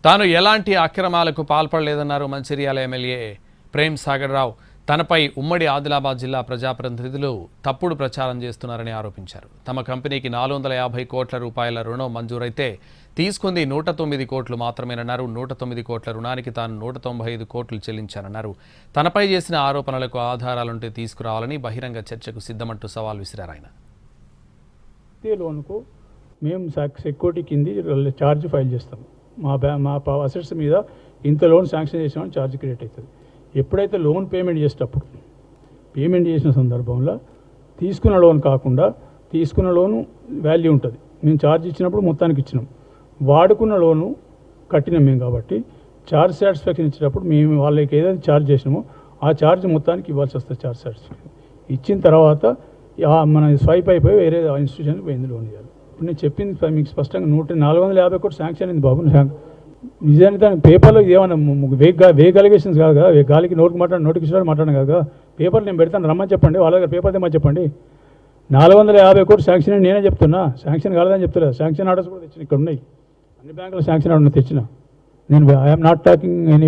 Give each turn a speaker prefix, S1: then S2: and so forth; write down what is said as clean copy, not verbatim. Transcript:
S1: తాను ఎలాంటి అక్రమాలకు పాల్పడలేదన్నారు మంచిర్యాల ఎమ్మెల్యే ప్రేమ్ సాగర్ రావు. తనపై ఉమ్మడి ఆదిలాబాద్ జిల్లా ప్రజాప్రతినిధులు తప్పుడు ప్రచారం చేస్తున్నారని ఆరోపించారు. తమ కంపెనీకి 450 కోట్ల రూపాయల రుణం మంజూరైతే తీసుకుంది 109 కోట్లు మాత్రమేనన్నారు. 109 కోట్ల రుణానికి తాను 195 కోట్లు చెల్లించానన్నారు. తనపై చేసిన ఆరోపణలకు ఆధారాలుంటే తీసుకురావాలని బహిరంగ చర్చకు సిద్ధమంటూ సవాల్ విసిరారు ఆయన.
S2: లోన్కు మేము సెక్యూరిటీ కింది ఛార్జ్ ఫైల్ చేస్తాం. మా అసెట్స్ మీద ఇంత లోన్ శాంక్షన్ చేసామని ఛార్జ్ క్రియేట్ అవుతుంది. ఎప్పుడైతే లోన్ పేమెంట్ చేసిన సందర్భంలో తీసుకున్న లోన్ కాకుండా తీసుకున్న లోను వాల్యూ ఉంటుంది. మేము ఛార్జ్ ఇచ్చినప్పుడు మొత్తానికి ఇచ్చినాం. వాడుకున్న లోను కట్టినాం మేము కాబట్టి ఛార్జ్ సాటిస్ఫాక్షన్ ఇచ్చేటప్పుడు మేము వాళ్ళకి ఏదైతే ఛార్జ్ చేసినామో ఆ ఛార్జ్ మొత్తానికి ఇవ్వాల్సి వస్తుంది. ఛార్జ్ సాటిస్ఫాక్షన్ ఇచ్చిన తర్వాత మన స్వైప్ అయిపోయి వేరే ఇన్స్టిట్యూషన్కి పోయింది లోన్ ఇవ్వాలి. ఇప్పుడు నేను చెప్పింది మీకు స్పష్టంగా 450 కోట్లు శాంక్షన్ అయింది బాబు. నిజానికి దానికి పేపర్లో ఏమన్నా వేగ్ అలిగేషన్స్ కాదు కదా, గాలికి నోటికి ఇచ్చినట్టు మాట్లాడడం కాదు కదా. పేపర్ నేను పెడతాను, రమ్మని చెప్పండి, వాళ్ళ దగ్గర పేపర్ తెమ్మని చెప్పండి. 450 కోట్లు శాంక్షన్ అని నేనే చెప్తున్నా, శాంక్షన్ కాలేదని చెప్తలేదు. శాంక్షన్ ఆర్డర్స్ కూడా తెచ్చిన, ఇక్కడ ఉన్నాయి, అన్ని బ్యాంకులు శాంక్షన్ ఆర్డర్ తెచ్చిన. నేను ఐఎమ్ నాట్ టాకింగ్ ఎనీ